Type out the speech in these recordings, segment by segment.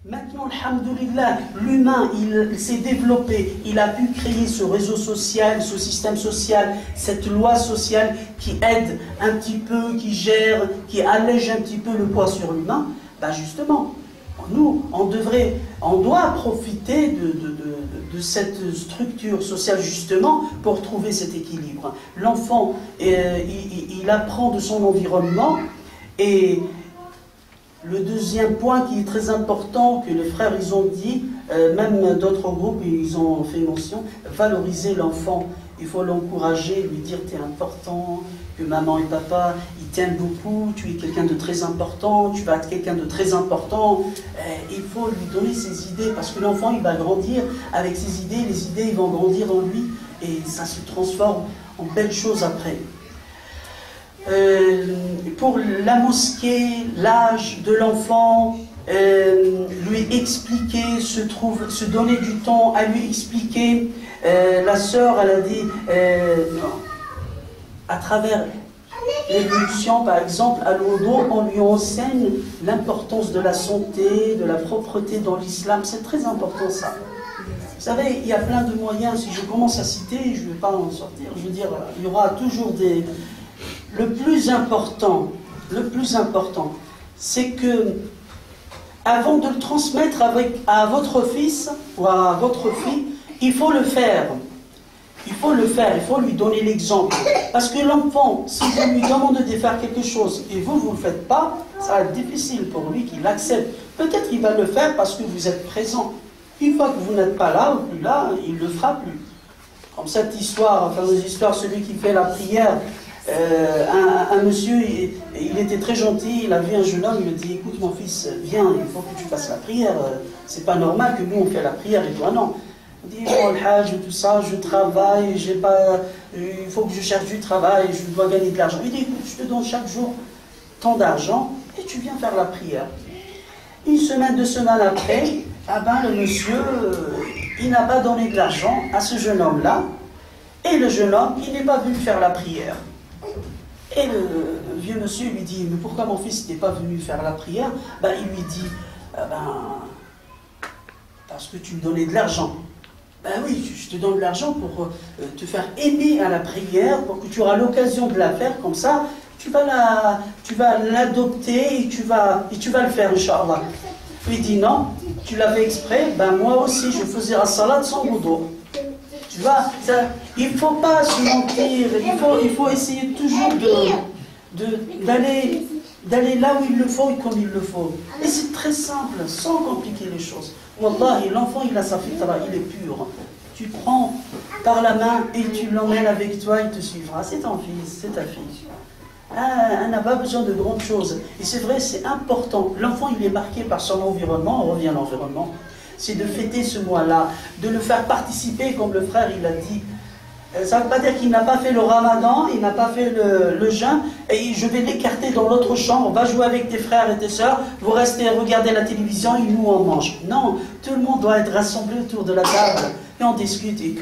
Maintenant, alhamdoulilah, l'humain, il s'est développé, il a pu créer ce réseau social, ce système social, cette loi sociale qui aide un petit peu, qui gère, qui allège un petit peu le poids sur l'humain. Ben justement, nous, on doit profiter de cette structure sociale justement pour trouver cet équilibre. L'enfant, il apprend de son environnement et le deuxième point qui est très important, que les frères ils ont dit, même d'autres groupes ils ont fait mention, valoriser l'enfant. Il faut l'encourager, lui dire t'es important, que maman et papa ils t'aiment beaucoup, tu es quelqu'un de très important, tu vas être quelqu'un de très important. Il faut lui donner ses idées parce que l'enfant il va grandir avec ses idées, les idées ils vont grandir en lui et ça se transforme en belles choses après. Pour la mosquée, l'âge de l'enfant, lui expliquer, se donner du temps à lui expliquer. La sœur, elle a dit, à travers l'évolution, par exemple, à l'Odo, on lui enseigne l'importance de la santé, de la propreté dans l'islam. C'est très important ça. Vous savez, il y a plein de moyens. Si je commence à citer, je ne vais pas en sortir. Je veux dire, il y aura toujours des... Le plus important, c'est que, avant de le transmettre à votre fils ou à votre fille, il faut le faire. Il faut le faire, il faut lui donner l'exemple. Parce que l'enfant, si vous lui demandez de faire quelque chose et vous ne le faites pas, ça va être difficile pour lui qu'il accepte. Peut-être qu'il va le faire parce que vous êtes présent. Une fois que vous n'êtes pas là ou plus là, il ne le fera plus. Comme cette histoire, celui qui fait la prière. Un monsieur, il était très gentil, il a vu un jeune homme, il lui a dit écoute mon fils, viens, il faut que tu fasses la prière, c'est pas normal que nous on fait la prière et toi non. Il dit oh le hajj, tout ça, je travaille, il faut que je cherche du travail, je dois gagner de l'argent. Il dit écoute, je te donne chaque jour tant d'argent et tu viens faire la prière. Une semaine, 2 semaines après, le monsieur, il n'a pas donné de l'argent à ce jeune homme-là, et le jeune homme, il n'est pas venu faire la prière. Et le vieux monsieur lui dit, mais pourquoi mon fils n'est pas venu faire la prière? Il lui dit, parce que tu me donnais de l'argent. Oui, je te donne de l'argent pour te faire aider à la prière, pour que tu auras l'occasion de la faire, comme ça, tu vas l'adopter et tu vas le faire, Inch'Allah. Il dit, non, tu l'avais exprès, moi aussi je faisais la salade sans wudu. Tu vois, il ne faut pas se mentir, il faut essayer toujours d'aller là où il le faut et comme il le faut. Et c'est très simple, sans compliquer les choses. Wallahi, l'enfant il a sa fitra, il est pur. Tu prends par la main et tu l'emmènes avec toi, il te suivra. C'est ton fils, c'est ta fille. Elle n'a pas besoin de grandes choses. Et c'est vrai, c'est important. L'enfant il est marqué par son environnement, on revient à l'environnement. C'est de fêter ce mois-là, de le faire participer, comme le frère il a dit. Ça ne veut pas dire qu'il n'a pas fait le ramadan, il n'a pas fait le jeûne, et je vais l'écarter dans l'autre chambre, va jouer avec tes frères et tes sœurs, vous restez à regarder la télévision et nous on mange. Non, tout le monde doit être rassemblé autour de la table, et on discute. Et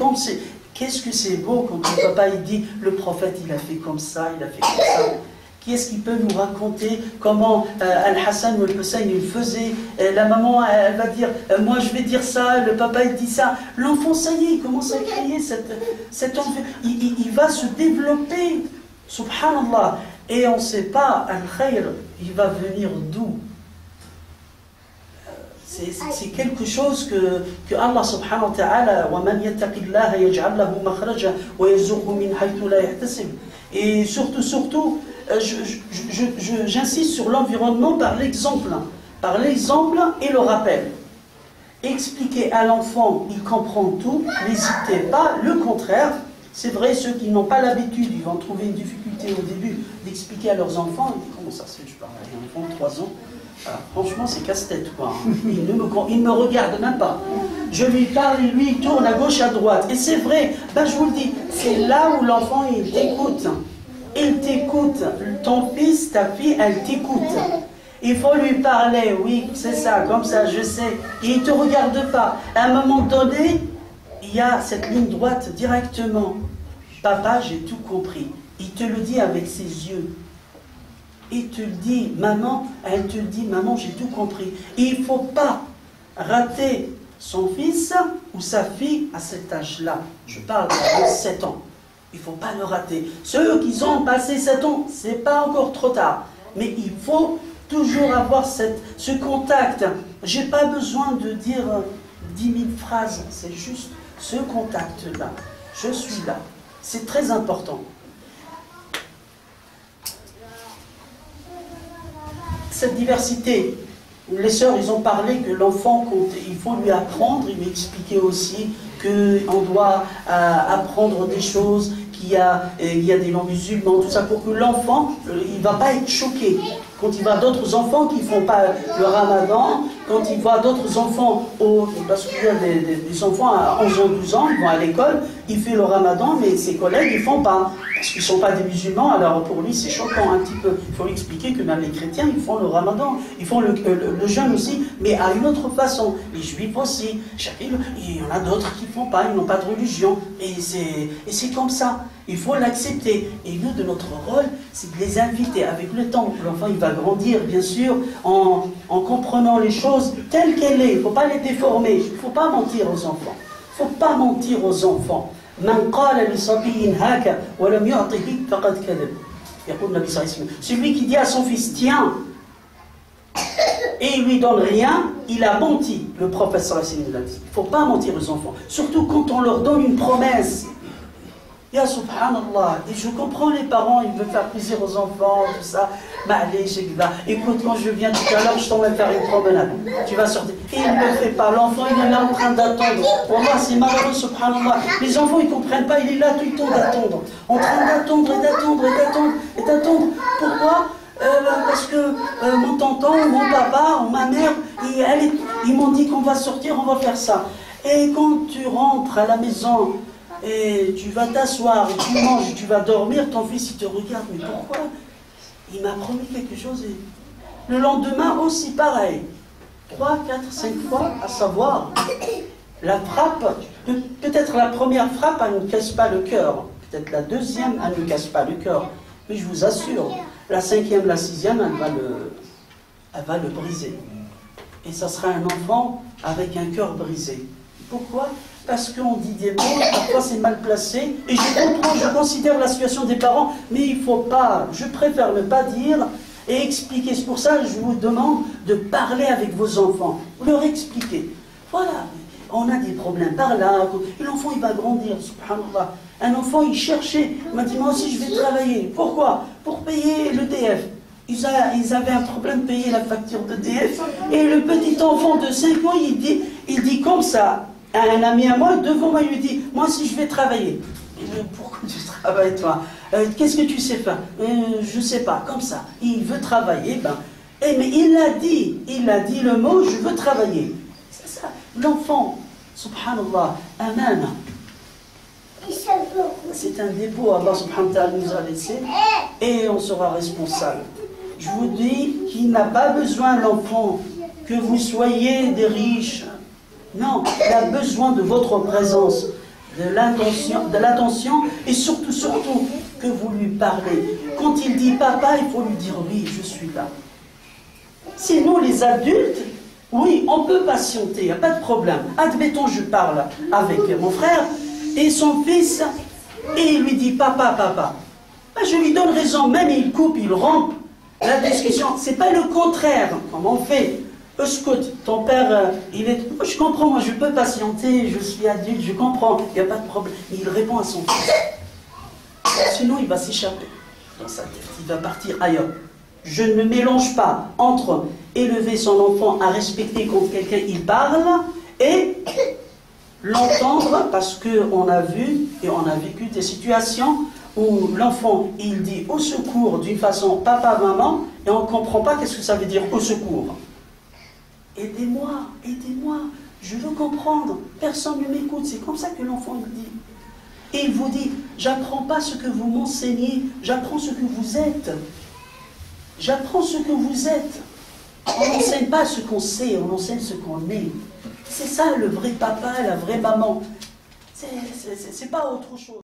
qu'est-ce que c'est beau quand le papa il dit, le prophète il a fait comme ça, il a fait comme ça. Qui est-ce qui peut nous raconter comment Al-Hassan ou Al-Hussein il faisait? La maman elle va dire moi je vais dire ça, le papa il dit ça. L'enfant ça y est, il commence à créer cet enfant. Il va se développer, subhanallah. Et on ne sait pas, Al-Khayr, il va venir d'où? C'est quelque chose que Allah subhanahu wa ta'ala وَمَنْ يَتَّقِ اللَّهَ يَجْعَلْ لَهُ مَخْرَجًا وَيَرْزُقْهُ مِنْ حَيْثُ لَا يَحْتَسِبُ. Et surtout, j'insiste sur l'environnement par l'exemple et le rappel. Expliquer à l'enfant, il comprend tout, n'hésitez pas, le contraire. C'est vrai, ceux qui n'ont pas l'habitude, ils vont trouver une difficulté au début d'expliquer à leurs enfants. Ils disent, comment ça se fait, je parle à un enfant de 3 ans. Alors, franchement, c'est casse-tête, quoi. Il ne me regarde même pas. Je lui parle et lui, il tourne à gauche, à droite. Et c'est vrai, je vous le dis, c'est là où l'enfant, il t'écoute. Il t'écoute. Ton fils, ta fille, elle t'écoute. Il faut lui parler, oui, c'est ça, comme ça, je sais. Et il ne te regarde pas. À un moment donné, il y a cette ligne droite directement. Papa, j'ai tout compris. Il te le dit avec ses yeux. Il te le dit, maman, elle te le dit, maman, j'ai tout compris. Et il ne faut pas rater son fils ou sa fille à cet âge-là. Je parle de 7 ans. Il ne faut pas le rater. Ceux qui ont passé 7 ans, ce n'est pas encore trop tard. Mais il faut toujours avoir ce contact. Je n'ai pas besoin de dire 10 000 phrases. C'est juste ce contact-là. Je suis là. C'est très important. Cette diversité, les sœurs, ils ont parlé que l'enfant, il faut lui apprendre, il m'expliquait aussi qu'on doit apprendre des choses, il y a des noms musulmans, tout ça, pour que l'enfant, il ne va pas être choqué. Quand il voit d'autres enfants qui ne font pas le ramadan, quand il voit d'autres enfants, parce qu'il y a des enfants à 11 ans, 12 ans, ils vont à l'école, il fait le ramadan, mais ses collègues, ils ne font pas. Parce qu'ils ne sont pas des musulmans, alors pour lui, c'est choquant un petit peu. Il faut lui expliquer que même les chrétiens, ils font le ramadan, ils font le jeûne aussi, mais à une autre façon. Les juifs aussi. Il y en a d'autres qui ne font pas, ils n'ont pas de religion. Et c'est comme ça. Il faut l'accepter. Et nous, de notre rôle, c'est de les inviter avec le temps. L'enfant, il va grandir, bien sûr, en comprenant les choses telles qu'elles sont. Il ne faut pas les déformer. Il ne faut pas mentir aux enfants. Il ne faut pas mentir aux enfants. Celui qui dit à son fils, tiens, et il ne lui donne rien, il a menti. Le prophète sallallahu alayhi wa sallam dit. Il ne faut pas mentir aux enfants. Surtout quand on leur donne une promesse. Ya subhanallah, et je comprends les parents, ils veulent faire plaisir aux enfants, tout ça. Allez, écoute, quand je viens tout à l'heure, je t'emmène faire une promenade. Tu vas sortir. Et il ne le fait pas. L'enfant, il est là en train d'attendre. Pour moi, c'est malheureux, subhanallah. Les enfants, ils ne comprennent pas. Il est là tout le temps d'attendre. En train d'attendre et d'attendre et d'attendre et d'attendre. Pourquoi parce que mon tonton, mon papa, ou ma mère, ils m'ont dit qu'on va sortir, on va faire ça. Et quand tu rentres à la maison, et tu vas t'asseoir, et tu manges, et tu vas dormir, ton fils il te regarde, mais pourquoi? Il m'a promis quelque chose. Et le lendemain aussi pareil. 3, 4, 5 fois, à savoir, la frappe, peut-être la première frappe, elle ne casse pas le cœur. Peut-être la deuxième, elle ne casse pas le cœur. Mais je vous assure, la 5e, la 6e, elle va le briser. Et ça sera un enfant avec un cœur brisé. Pourquoi? Parce qu'on dit des mots, parfois c'est mal placé, et je comprends, je considère la situation des parents, mais il ne faut pas, je préfère ne pas dire et expliquer. C'est pour ça que je vous demande de parler avec vos enfants, leur expliquer. Voilà, on a des problèmes par là, et l'enfant il va grandir, subhanallah. Un enfant il cherchait, il m'a dit moi aussi je vais travailler. Pourquoi? Pour payer l'EDF. Ils avaient un problème de payer la facture d'EDF, et le petit enfant de 5 ans, il dit comme ça. Un ami à moi, devant moi, il lui dit, moi si je vais travailler. Pourquoi tu travailles toi? Qu'est-ce que tu sais faire? Je ne sais pas, comme ça. Il veut travailler, mais il a dit le mot, je veux travailler. C'est ça, l'enfant, subhanallah, amen. C'est un dépôt, Allah subhanahu wa ta'ala nous a laissé, et on sera responsable. Je vous dis qu'il n'a pas besoin, l'enfant, que vous soyez des riches. Non, il a besoin de votre présence, de l'attention et surtout que vous lui parlez. Quand il dit papa, il faut lui dire oui, je suis là. Sinon, les adultes, oui, on peut patienter, il n'y a pas de problème. Admettons, je parle avec mon frère et son fils et il lui dit papa, papa. Je lui donne raison, même il coupe, il rompt la discussion. C'est pas le contraire, comme on fait. Écoute, ton père, je comprends, moi je peux patienter, je suis adulte, je comprends, il n'y a pas de problème. Mais il répond à son fils. Sinon, il va s'échapper dans sa tête, il va partir ailleurs. Je ne mélange pas entre élever son enfant à respecter quand quelqu'un il parle et l'entendre, parce qu'on a vu et on a vécu des situations où l'enfant il dit au secours d'une façon papa, maman, et on ne comprend pas qu'est-ce que ça veut dire au secours. Aidez-moi, aidez-moi, je veux comprendre, personne ne m'écoute, c'est comme ça que l'enfant il dit. Et il vous dit, j'apprends pas ce que vous m'enseignez, j'apprends ce que vous êtes. J'apprends ce que vous êtes. On n'enseigne pas ce qu'on sait, on enseigne ce qu'on est. C'est ça le vrai papa, la vraie maman. C'est pas autre chose.